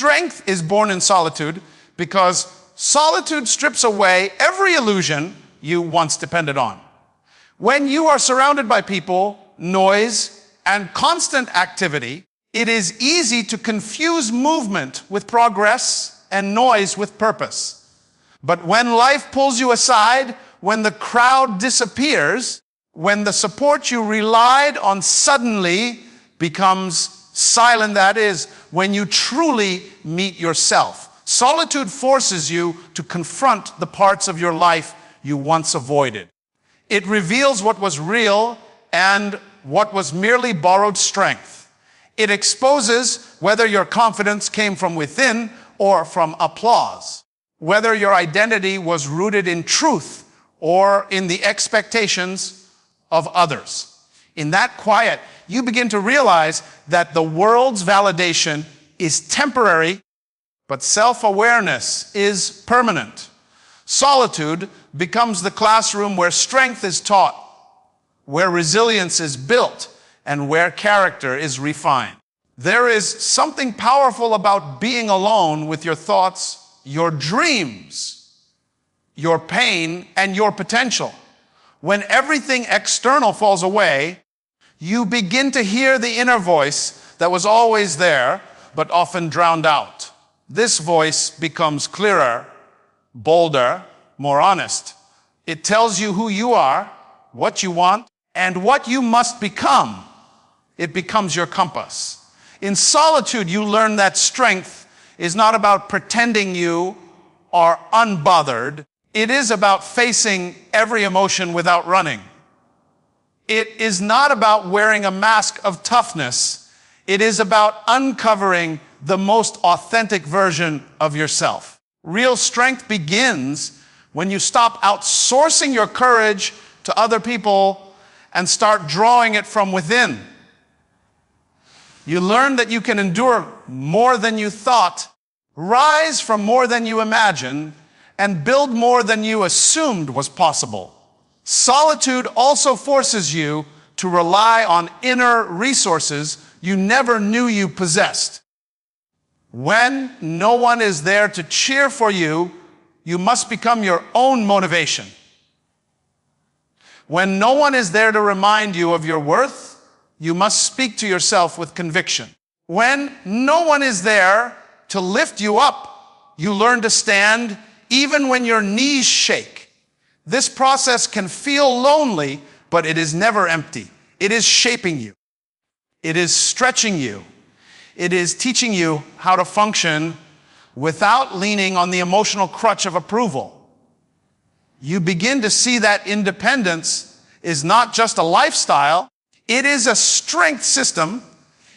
Strength is born in solitude because solitude strips away every illusion you once depended on. When you are surrounded by people, noise, and constant activity, it is easy to confuse movement with progress and noise with purpose. But when life pulls you aside, when the crowd disappears, when the support you relied on suddenly becomes silent, that is, when you truly meet yourself, solitude forces you to confront the parts of your life you once avoided. It reveals what was real and what was merely borrowed strength. It exposes whether your confidence came from within or from applause, whether your identity was rooted in truth or in the expectations of others. In that quiet, you begin to realize that the world's validation is temporary, but self-awareness is permanent. Solitude becomes the classroom where strength is taught, where resilience is built, and where character is refined. There is something powerful about being alone with your thoughts, your dreams, your pain, and your potential. When everything external falls away, you begin to hear the inner voice that was always there, but often drowned out. This voice becomes clearer, bolder, more honest. It tells you who you are, what you want, and what you must become. It becomes your compass. In solitude, you learn that strength is not about pretending you are unbothered. It is about facing every emotion without running. It is not about wearing a mask of toughness. It is about uncovering the most authentic version of yourself. Real strength begins when you stop outsourcing your courage to other people and start drawing it from within. You learn that you can endure more than you thought, rise from more than you imagined, and build more than you assumed was possible. Solitude also forces you to rely on inner resources you never knew you possessed. When no one is there to cheer for you, you must become your own motivation. When no one is there to remind you of your worth, you must speak to yourself with conviction. When no one is there to lift you up, you learn to stand even when your knees shake. This process can feel lonely, but it is never empty. It is shaping you. It is stretching you. It is teaching you how to function without leaning on the emotional crutch of approval. You begin to see that independence is not just a lifestyle, it is a strength system.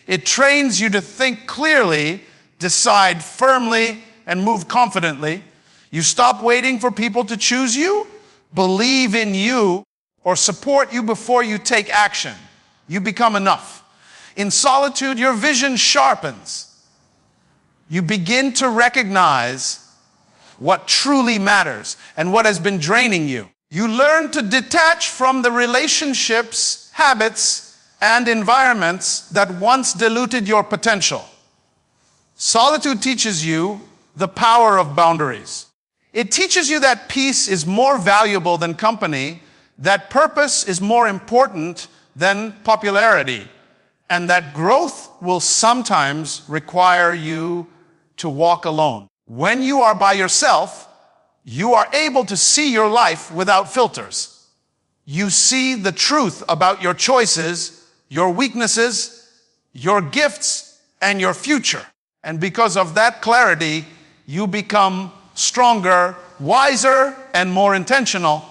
It trains you to think clearly, decide firmly, and move confidently. You stop waiting for people to choose you, believe in you, or support you before you take action. You become enough. In solitude, your vision sharpens. You begin to recognize what truly matters and what has been draining you. You learn to detach from the relationships, habits, and environments that once diluted your potential. Solitude teaches you the power of boundaries. It teaches you that peace is more valuable than company, that purpose is more important than popularity, and that growth will sometimes require you to walk alone. When you are by yourself, you are able to see your life without filters. You see the truth about your choices, your weaknesses, your gifts, and your future. And because of that clarity, you become stronger, wiser, and more intentional.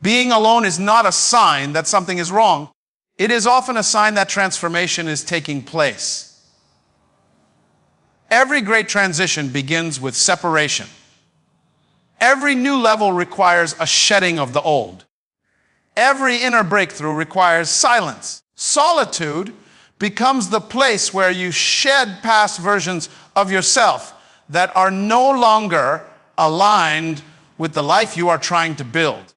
Being alone is not a sign that something is wrong. It is often a sign that transformation is taking place. Every great transition begins with separation. Every new level requires a shedding of the old. Every inner breakthrough requires silence. Solitude becomes the place where you shed past versions of yourself that are no longer aligned with the life you are trying to build.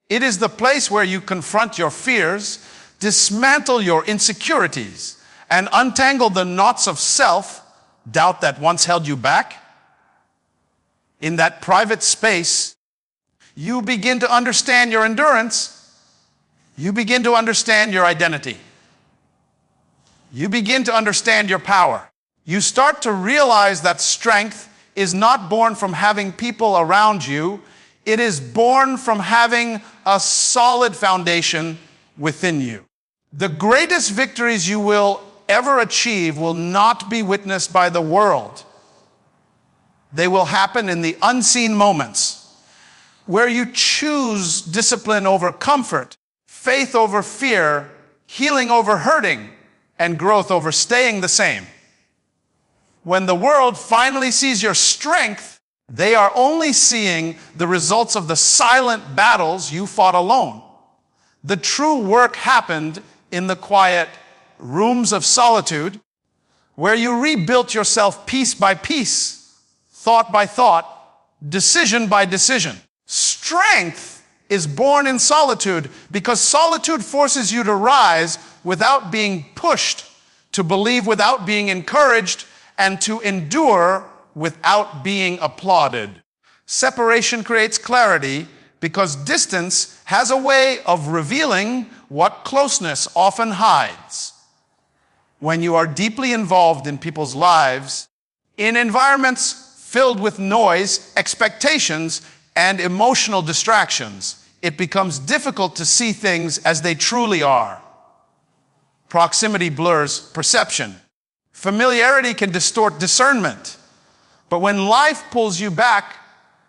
It is the place where you confront your fears, dismantle your insecurities, and untangle the knots of self doubt that once held you back, in that private space, you begin to understand your endurance. You begin to understand your identity. You begin to understand your power. You start to realize that strength is not born from having people around you. It is born from having a solid foundation within you. The greatest victories you will ever achieve will not be witnessed by the world. They will happen in the unseen moments where you choose discipline over comfort, faith over fear, healing over hurting, and growth over staying the same. When the world finally sees your strength, they are only seeing the results of the silent battles you fought alone. The true work happened in the quiet rooms of solitude, where you rebuilt yourself piece by piece, thought by thought, decision by decision. Strength is born in solitude because solitude forces you to rise without being pushed, to believe without being encouraged, and to endure without being applauded. Separation creates clarity because distance has a way of revealing what closeness often hides. When you are deeply involved in people's lives, in environments filled with noise, expectations, and emotional distractions, it becomes difficult to see things as they truly are. Proximity blurs perception. Familiarity can distort discernment. But when life pulls you back,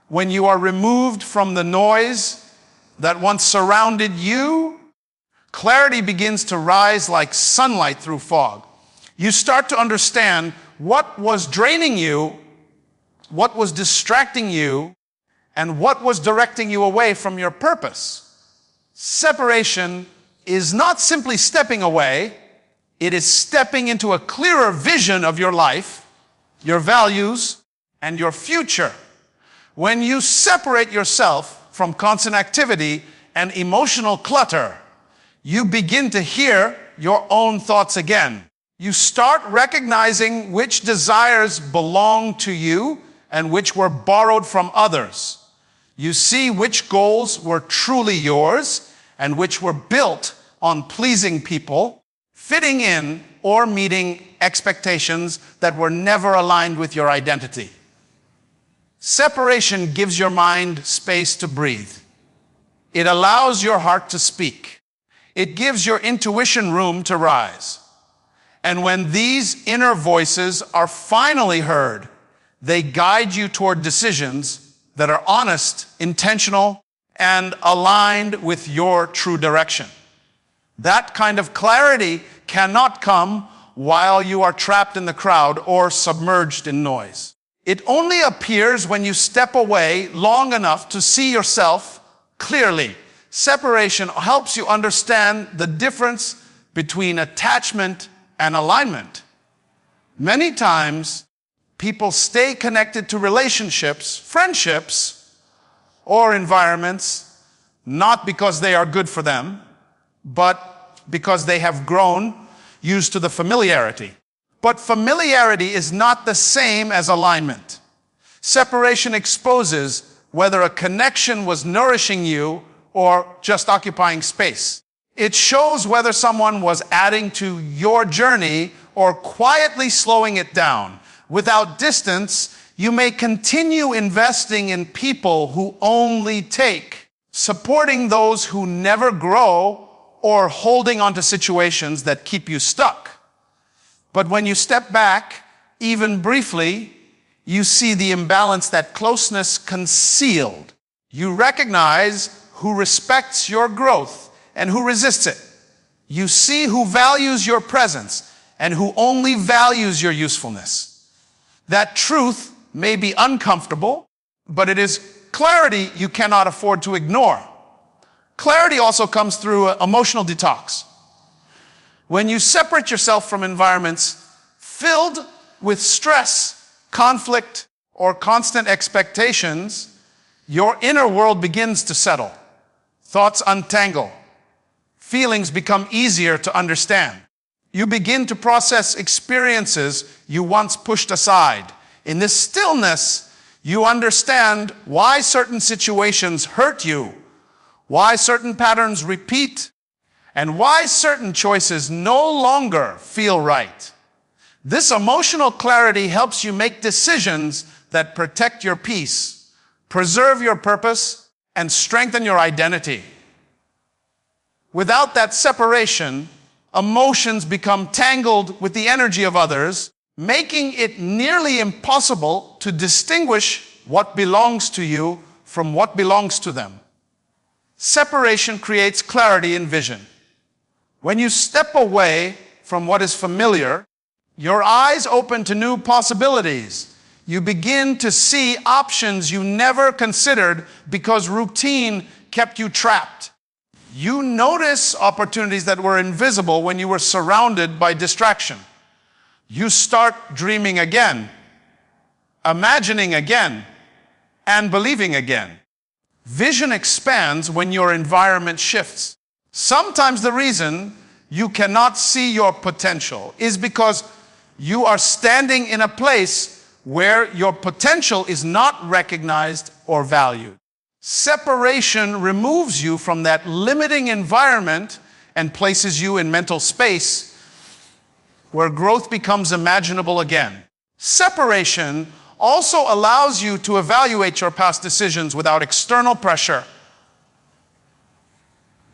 when you are removed from the noise that once surrounded you, clarity begins to rise like sunlight through fog. You start to understand what was draining you, what was distracting you, and what was directing you away from your purpose. Separation is not simply stepping away, it is stepping into a clearer vision of your life, your values, and your future. When you separate yourself from constant activity and emotional clutter, you begin to hear your own thoughts again. You start recognizing which desires belong to you and which were borrowed from others. You see which goals were truly yours and which were built on pleasing people, fitting in, or meeting expectations that were never aligned with your identity. Separation gives your mind space to breathe. It allows your heart to speak. It gives your intuition room to rise. And when these inner voices are finally heard, they guide you toward decisions that are honest, intentional, and aligned with your true direction. That kind of clarity cannot come while you are trapped in the crowd or submerged in noise. It only appears when you step away long enough to see yourself clearly. Separation helps you understand the difference between attachment and alignment. Many times, people stay connected to relationships, friendships, or environments, not because they are good for them, but because they have grown used to the familiarity. But familiarity is not the same as alignment. Separation exposes whether a connection was nourishing you or just occupying space. It shows whether someone was adding to your journey or quietly slowing it down. Without distance, you may continue investing in people who only take, supporting those who never grow, or holding on to situations that keep you stuck. But when you step back, even briefly, you see the imbalance that closeness concealed. You recognize who respects your growth and who resists it. You see who values your presence and who only values your usefulness. That truth may be uncomfortable, but it is clarity you cannot afford to ignore. Clarity also comes through emotional detox. When you separate yourself from environments filled with stress, conflict, or constant expectations, your inner world begins to settle. Thoughts untangle. Feelings become easier to understand. You begin to process experiences you once pushed aside. In this stillness, you understand why certain situations hurt you, why certain patterns repeat, and why certain choices no longer feel right. This emotional clarity helps you make decisions that protect your peace, preserve your purpose, and strengthen your identity. Without that separation, emotions become tangled with the energy of others, making it nearly impossible to distinguish what belongs to you from what belongs to them. Separation creates clarity in vision. When you step away from what is familiar, your eyes open to new possibilities. You begin to see options you never considered because routine kept you trapped. You notice opportunities that were invisible when you were surrounded by distraction. You start dreaming again, imagining again, and believing again. Vision expands when your environment shifts. Sometimes the reason you cannot see your potential is because you are standing in a place where your potential is not recognized or valued. Separation removes you from that limiting environment and places you in mental space where growth becomes imaginable again. Separation also allows you to evaluate your past decisions without external pressure.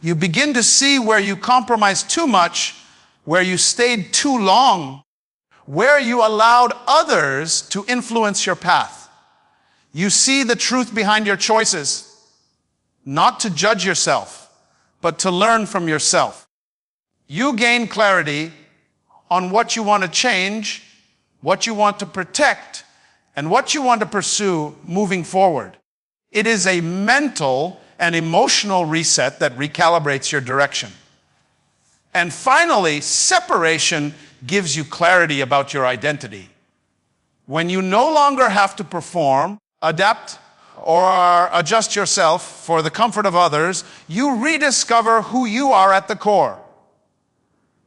You begin to see where you compromised too much, where you stayed too long, where you allowed others to influence your path. You see the truth behind your choices, not to judge yourself, but to learn from yourself. You gain clarity on what you want to change, what you want to protect, and what you want to pursue moving forward. It is a mental and emotional reset that recalibrates your direction. And finally, separation gives you clarity about your identity. When you no longer have to perform, adapt, or adjust yourself for the comfort of others, you rediscover who you are at the core.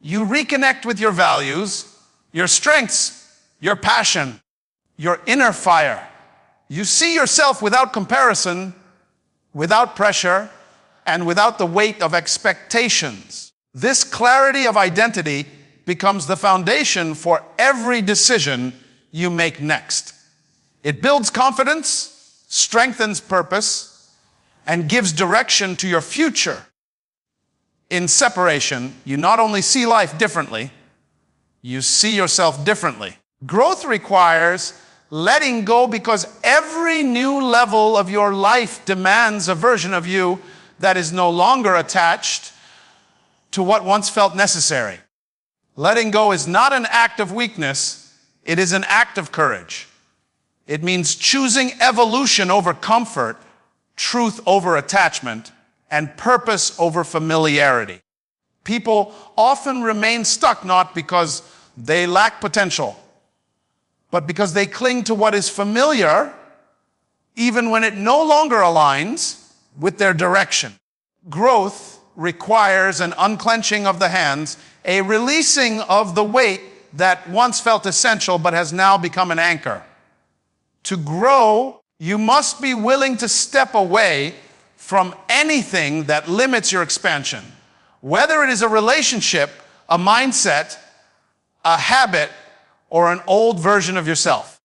You reconnect with your values, your strengths, your passion, your inner fire. You see yourself without comparison, without pressure, and without the weight of expectations. This clarity of identity becomes the foundation for every decision you make next. It builds confidence, strengthens purpose, and gives direction to your future. In separation, you not only see life differently, you see yourself differently. Growth requires letting go because every new level of your life demands a version of you that is no longer attached to what once felt necessary. Letting go is not an act of weakness, it is an act of courage. It means choosing evolution over comfort, truth over attachment, and purpose over familiarity. People often remain stuck not because they lack potential, but because they cling to what is familiar, even when it no longer aligns with their direction. Growth requires an unclenching of the hands, a releasing of the weight that once felt essential but has now become an anchor. To grow, you must be willing to step away from anything that limits your expansion, whether it is a relationship, a mindset, a habit, or an old version of yourself.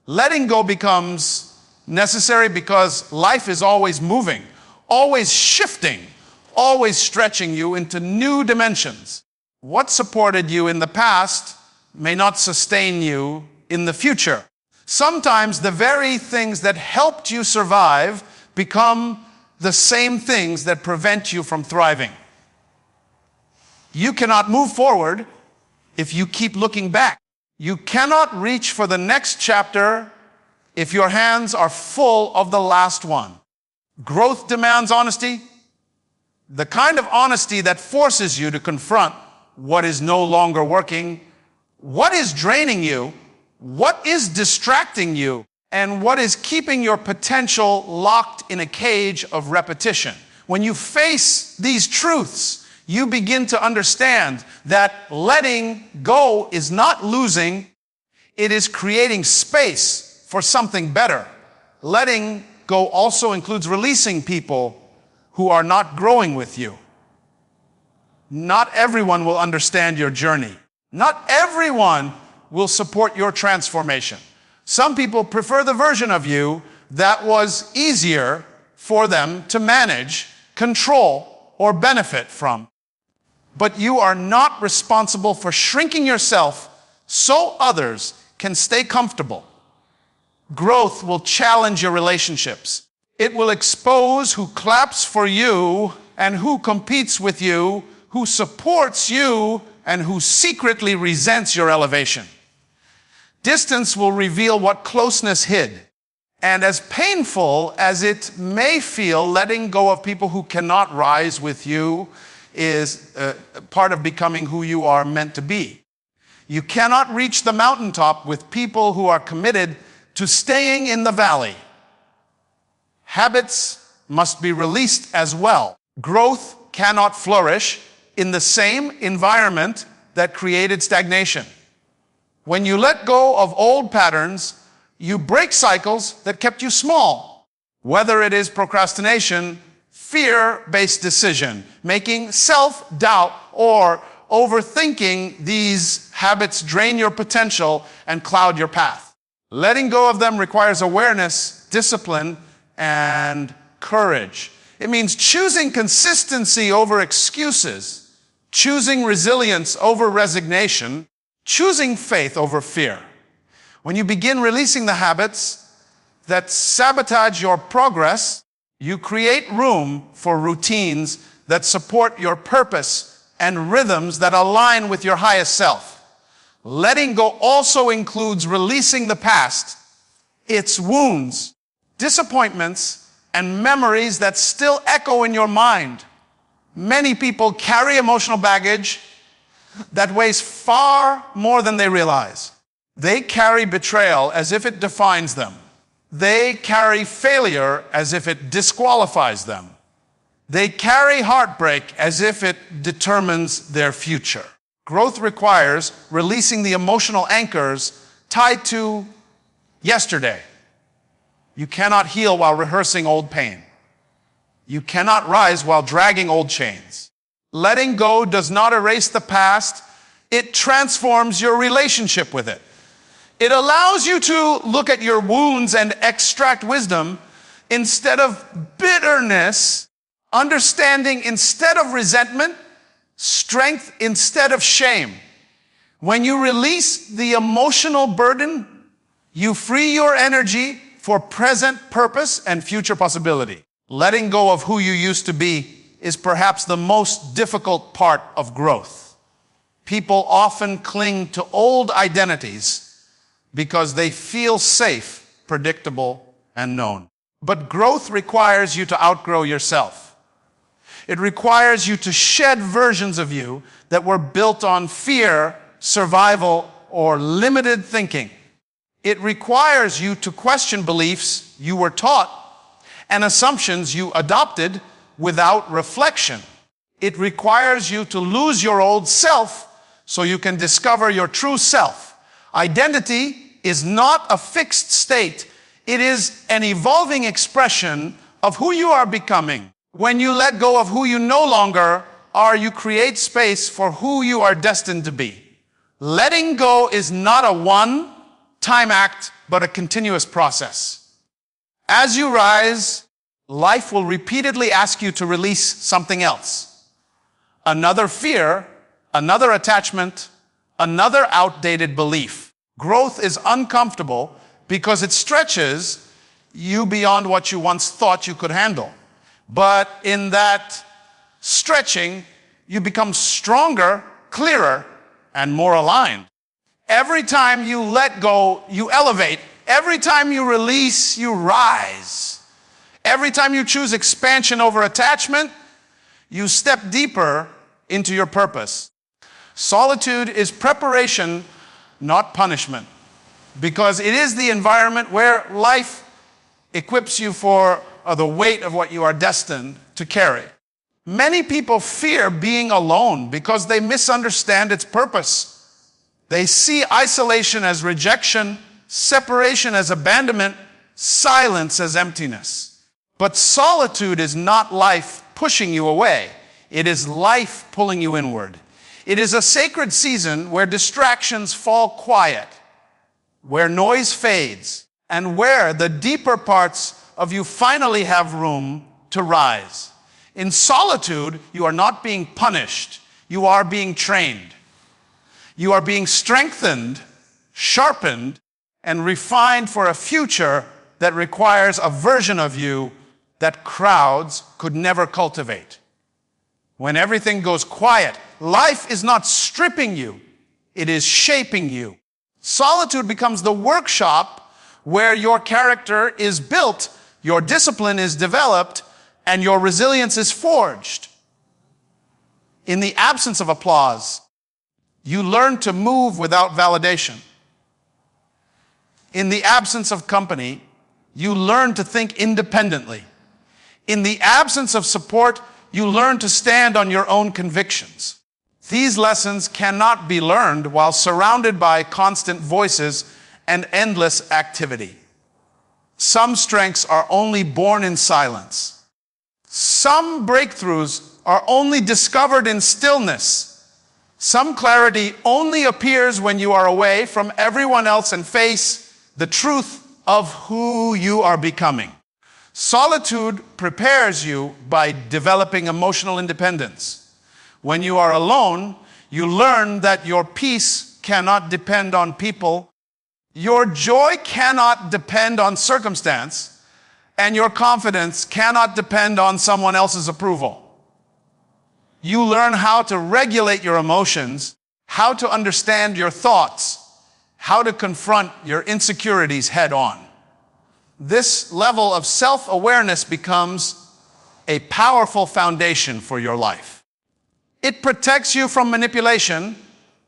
Letting go becomes necessary because life is always moving, always shifting, always stretching you into new dimensions. What supported you in the past may not sustain you in the future. Sometimes the very things that helped you survive become the same things that prevent you from thriving. You cannot move forward if you keep looking back. You cannot reach for the next chapter if your hands are full of the last one. Growth demands honesty, the kind of honesty that forces you to confront what is no longer working, what is draining you, what is distracting you, and what is keeping your potential locked in a cage of repetition. When you face these truths, you begin to understand that letting go is not losing, it is creating space for something better. Letting go also includes releasing people who are not growing with you. Not everyone will understand your journey. Not everyone will support your transformation. Some people prefer the version of you that was easier for them to manage, control, or benefit from. But you are not responsible for shrinking yourself so others can stay comfortable. Growth will challenge your relationships. It will expose who claps for you and who competes with you, who supports you and who secretly resents your elevation. Distance will reveal what closeness hid. And as painful as it may feel, letting go of people who cannot rise with you is part of becoming who you are meant to be. You cannot reach the mountaintop with people who are committed to staying in the valley. Habits must be released as well. Growth cannot flourish in the same environment that created stagnation. When you let go of old patterns, you break cycles that kept you small. Whether it is procrastination, fear-based decision, making self-doubt, or overthinking, these habits drain your potential and cloud your path. Letting go of them requires awareness, discipline, and courage. It means choosing consistency over excuses, choosing resilience over resignation, choosing faith over fear. When you begin releasing the habits that sabotage your progress, you create room for routines that support your purpose and rhythms that align with your highest self. Letting go also includes releasing the past, its wounds, disappointments, and memories that still echo in your mind. Many people carry emotional baggage that weighs far more than they realize. They carry betrayal as if it defines them. They carry failure as if it disqualifies them. They carry heartbreak as if it determines their future. Growth requires releasing the emotional anchors tied to yesterday. You cannot heal while rehearsing old pain. You cannot rise while dragging old chains. Letting go does not erase the past. It transforms your relationship with it. It allows you to look at your wounds and extract wisdom instead of bitterness, understanding instead of resentment, strength instead of shame. When you release the emotional burden, you free your energy for present purpose and future possibility. Letting go of who you used to be is perhaps the most difficult part of growth. People often cling to old identities because they feel safe, predictable, and known. But growth requires you to outgrow yourself. It requires you to shed versions of you that were built on fear, survival, or limited thinking. It requires you to question beliefs you were taught and assumptions you adopted without reflection. It requires you to lose your old self so you can discover your true self. Identity is not a fixed state. It is an evolving expression of who you are becoming. When you let go of who you no longer are, you create space for who you are destined to be. Letting go is not a one-time act, but a continuous process. As you rise, life will repeatedly ask you to release something else. Another fear, another attachment, another outdated belief. Growth is uncomfortable because it stretches you beyond what you once thought you could handle. But in that stretching, you become stronger, clearer, and more aligned. Every time you let go, you elevate. Every time you release, you rise. Every time you choose expansion over attachment, you step deeper into your purpose. Solitude is preparation, not punishment, because it is the environment where life equips you for the weight of what you are destined to carry. Many people fear being alone because they misunderstand its purpose. They see isolation as rejection, separation as abandonment, silence as emptiness. But solitude is not life pushing you away. It is life pulling you inward. It is a sacred season where distractions fall quiet, where noise fades, and where the deeper parts of you finally have room to rise. In solitude, you are not being punished. You are being trained. You are being strengthened, sharpened, and refined for a future that requires a version of you that crowds could never cultivate. When everything goes quiet, life is not stripping you, it is shaping you. Solitude becomes the workshop where your character is built, your discipline is developed, and your resilience is forged. In the absence of applause, you learn to move without validation. In the absence of company, you learn to think independently. In the absence of support, you learn to stand on your own convictions. These lessons cannot be learned while surrounded by constant voices and endless activity. Some strengths are only born in silence. Some breakthroughs are only discovered in stillness. Some clarity only appears when you are away from everyone else and face the truth of who you are becoming. Solitude prepares you by developing emotional independence. When you are alone, you learn that your peace cannot depend on people, your joy cannot depend on circumstance, and your confidence cannot depend on someone else's approval. You learn how to regulate your emotions, how to understand your thoughts, how to confront your insecurities head on. This level of self-awareness becomes a powerful foundation for your life. It protects you from manipulation,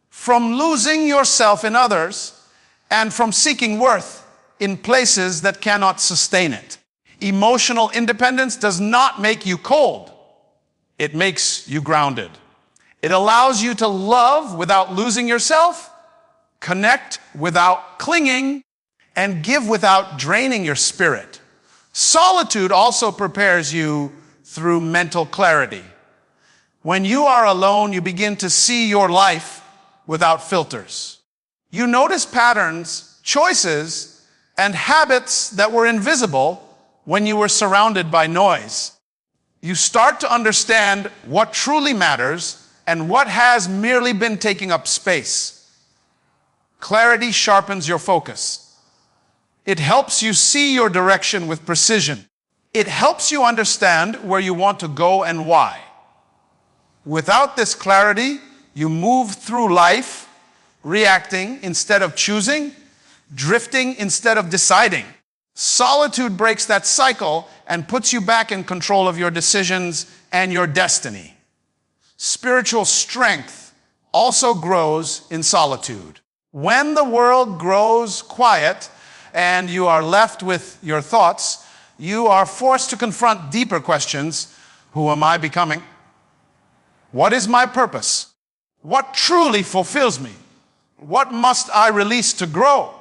from losing yourself in others, and from seeking worth in places that cannot sustain it. Emotional independence does not make you cold. It makes you grounded. It allows you to love without losing yourself, connect without clinging, and give without draining your spirit. Solitude also prepares you through mental clarity. When you are alone, you begin to see your life without filters. You notice patterns, choices, and habits that were invisible when you were surrounded by noise. You start to understand what truly matters and what has merely been taking up space. Clarity sharpens your focus. It helps you see your direction with precision. It helps you understand where you want to go and why. Without this clarity, you move through life, reacting instead of choosing, drifting instead of deciding. Solitude breaks that cycle and puts you back in control of your decisions and your destiny. Spiritual strength also grows in solitude. When the world grows quiet and you are left with your thoughts, you are forced to confront deeper questions. Who am I becoming? What is my purpose? What truly fulfills me? What must I release to grow?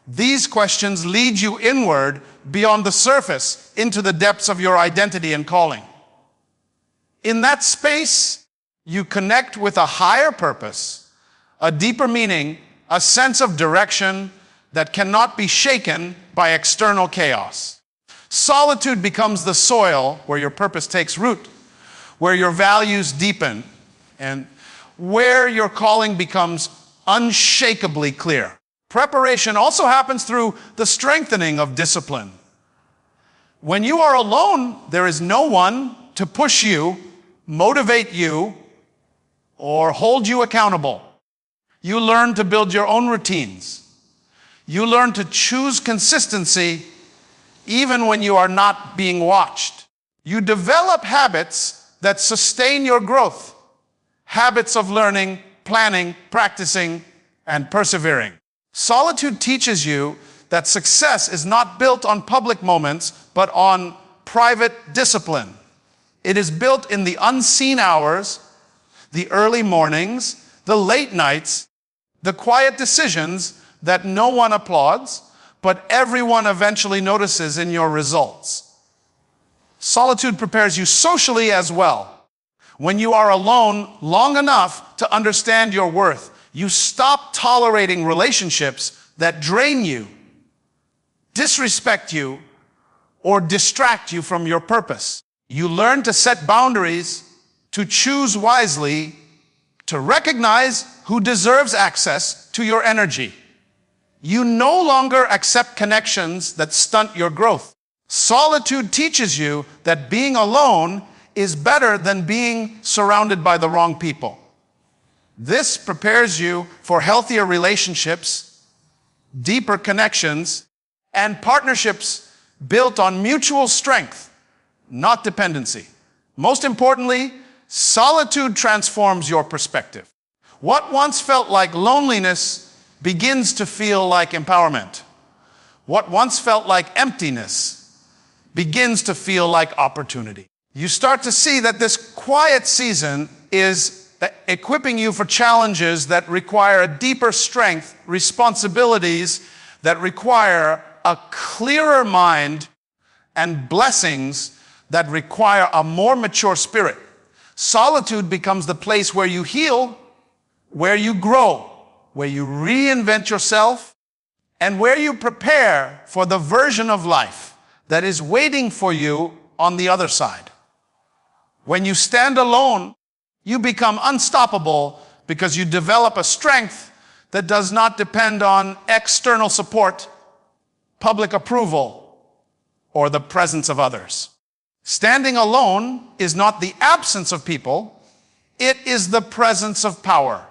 These questions lead you inward beyond the surface into the depths of your identity and calling. In that space, you connect with a higher purpose, a deeper meaning, a sense of direction that cannot be shaken by external chaos. Solitude becomes the soil where your purpose takes root, where your values deepen, and where your calling becomes unshakably clear. Preparation also happens through the strengthening of discipline. When you are alone, there is no one to push you, motivate you, or hold you accountable. You learn to build your own routines. You learn to choose consistency even when you are not being watched. You develop habits that sustain your growth. Habits of learning, planning, practicing, and persevering. Solitude teaches you that success is not built on public moments, but on private discipline. It is built in the unseen hours, the early mornings, the late nights, the quiet decisions that no one applauds, but everyone eventually notices in your results. Solitude prepares you socially as well. When you are alone long enough to understand your worth, you stop tolerating relationships that drain you, disrespect you, or distract you from your purpose. You learn to set boundaries, to choose wisely, to recognize who deserves access to your energy. You no longer accept connections that stunt your growth. Solitude teaches you that being alone is better than being surrounded by the wrong people. This prepares you for healthier relationships, deeper connections, and partnerships built on mutual strength, not dependency. Most importantly, solitude transforms your perspective. What once felt like loneliness begins to feel like empowerment. What once felt like emptiness begins to feel like opportunity. You start to see that this quiet season is equipping you for challenges that require a deeper strength, responsibilities that require a clearer mind, and blessings that require a more mature spirit. Solitude becomes the place where you heal, where you grow, where you reinvent yourself, and where you prepare for the version of life that is waiting for you on the other side. When you stand alone, you become unstoppable because you develop a strength that does not depend on external support, public approval, or the presence of others. Standing alone is not the absence of people, it is the presence of power.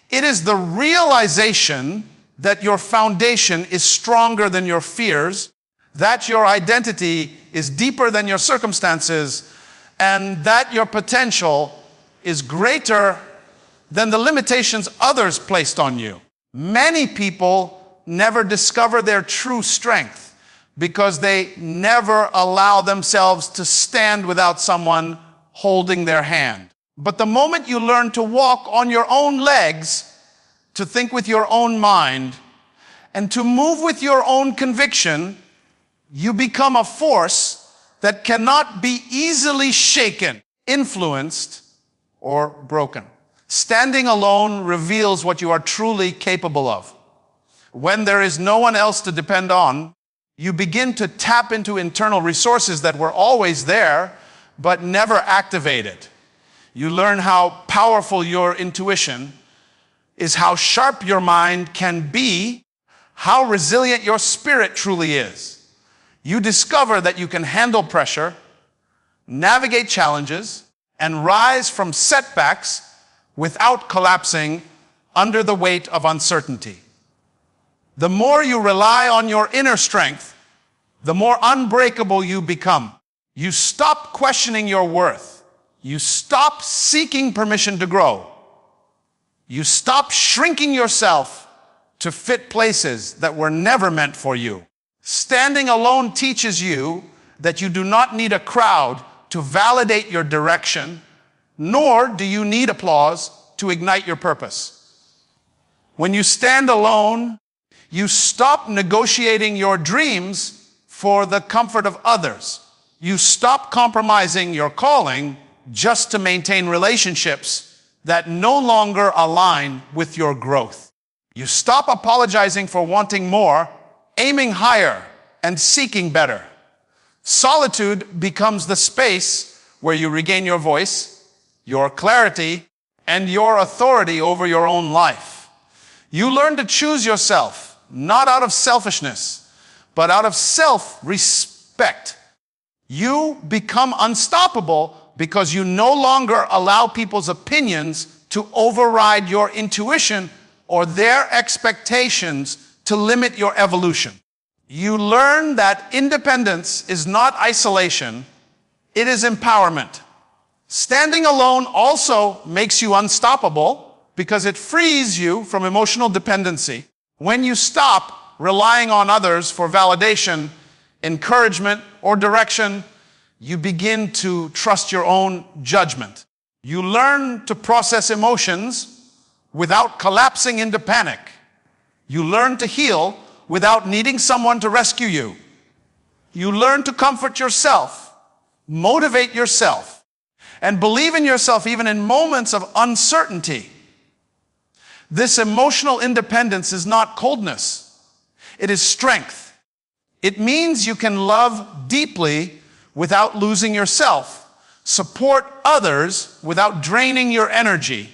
It is the realization that your foundation is stronger than your fears, that your identity is deeper than your circumstances, and that your potential is greater than the limitations others placed on you. Many people never discover their true strength because they never allow themselves to stand without someone holding their hand. But the moment you learn to walk on your own legs, to think with your own mind, and to move with your own conviction, you become a force that cannot be easily shaken, influenced, or broken. Standing alone reveals what you are truly capable of. When there is no one else to depend on, you begin to tap into internal resources that were always there, but never activated. You learn how powerful your intuition is, how sharp your mind can be, how resilient your spirit truly is. You discover that you can handle pressure, navigate challenges, and rise from setbacks without collapsing under the weight of uncertainty. The more you rely on your inner strength, the more unbreakable you become. You stop questioning your worth. You stop seeking permission to grow. You stop shrinking yourself to fit places that were never meant for you. Standing alone teaches you that you do not need a crowd to validate your direction, nor do you need applause to ignite your purpose. When you stand alone, you stop negotiating your dreams for the comfort of others. You stop compromising your calling just to maintain relationships that no longer align with your growth. You stop apologizing for wanting more, aiming higher, and seeking better. Solitude becomes the space where you regain your voice, your clarity, and your authority over your own life. You learn to choose yourself, not out of selfishness, but out of self-respect. You become unstoppable because you no longer allow people's opinions to override your intuition or their expectations to limit your evolution. You learn that independence is not isolation, it is empowerment. Standing alone also makes you unstoppable because it frees you from emotional dependency. When you stop relying on others for validation, encouragement, or direction, You begin to trust your own judgment. You learn to process emotions without collapsing into panic. You learn to heal without needing someone to rescue you. You learn to comfort yourself, motivate yourself, and believe in yourself even in moments of uncertainty. This emotional independence is not coldness. It is strength. It means you can love deeply without losing yourself, support others without draining your energy,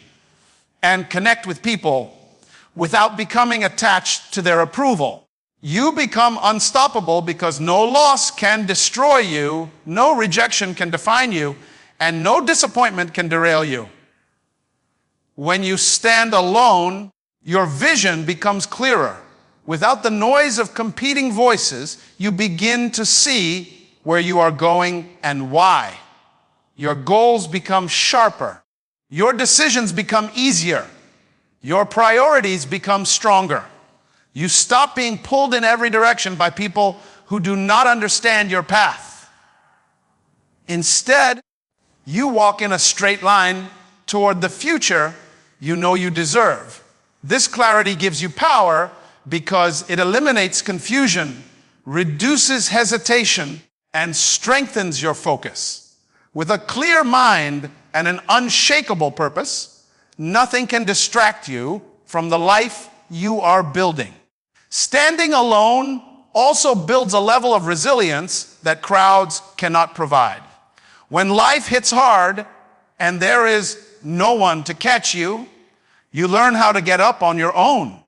and connect with people without becoming attached to their approval. You become unstoppable because no loss can destroy you, no rejection can define you, and no disappointment can derail you. When you stand alone, your vision becomes clearer. Without the noise of competing voices, you begin to see where you are going and why. Your goals become sharper. Your decisions become easier. Your priorities become stronger. You stop being pulled in every direction by people who do not understand your path. Instead, you walk in a straight line toward the future you know you deserve. This clarity gives you power because it eliminates confusion, reduces hesitation, and strengthens your focus. With a clear mind and an unshakable purpose, nothing can distract you from the life you are building. Standing alone also builds a level of resilience that crowds cannot provide. When life hits hard and there is no one to catch you, you learn how to get up on your own.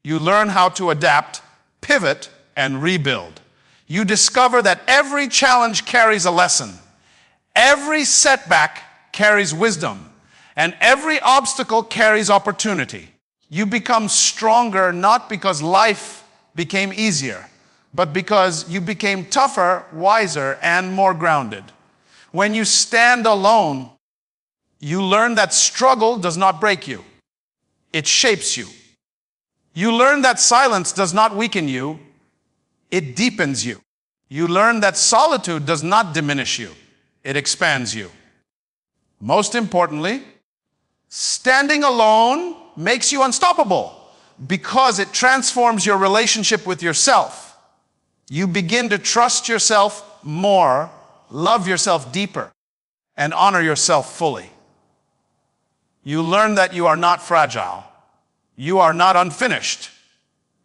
You learn how to adapt, pivot, and rebuild. You discover that every challenge carries a lesson. Every setback carries wisdom, and every obstacle carries opportunity. You become stronger not because life became easier, but because you became tougher, wiser, and more grounded. When you stand alone, you learn that struggle does not break you. It shapes you. You learn that silence does not weaken you. It deepens you. You learn that solitude does not diminish you. It expands you. Most importantly, standing alone makes you unstoppable because it transforms your relationship with yourself. You begin to trust yourself more, love yourself deeper, and honor yourself fully. You learn that you are not fragile. You are not unfinished.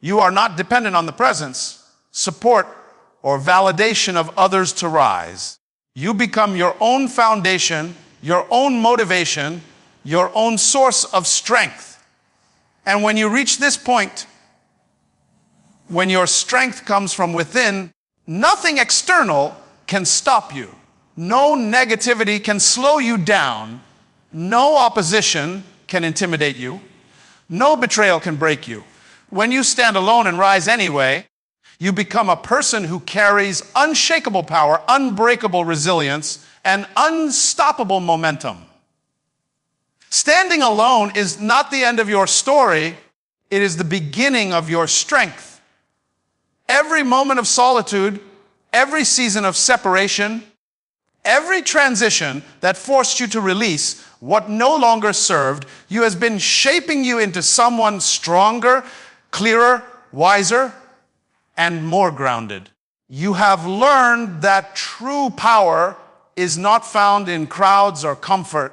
You are not dependent on the presence, support, or validation of others to rise. You become your own foundation, your own motivation, your own source of strength. And when you reach this point, when your strength comes from within, nothing external can stop you. No negativity can slow you down. No opposition can intimidate you. No betrayal can break you. When you stand alone and rise anyway, you become a person who carries unshakable power, unbreakable resilience, and unstoppable momentum. Standing alone is not the end of your story. It is the beginning of your strength. Every moment of solitude, every season of separation, every transition that forced you to release what no longer served you has been shaping you into someone stronger, clearer, wiser, and more grounded. You have learned that true power is not found in crowds or comfort.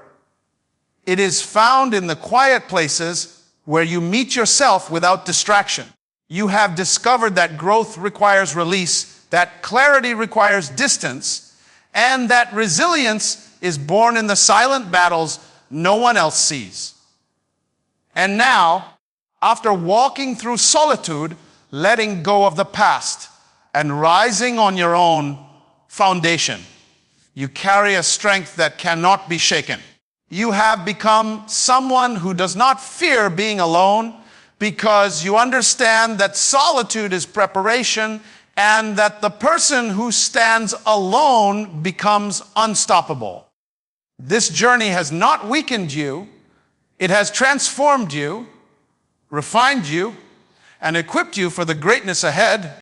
It is found in the quiet places where you meet yourself without distraction. You have discovered that growth requires release, that clarity requires distance, and that resilience is born in the silent battles no one else sees. And now, after walking through solitude, letting go of the past, and rising on your own foundation, you carry a strength that cannot be shaken. You have become someone who does not fear being alone because you understand that solitude is preparation and that the person who stands alone becomes unstoppable. This journey has not weakened you. It has transformed you, refined you, and equipped you for the greatness ahead.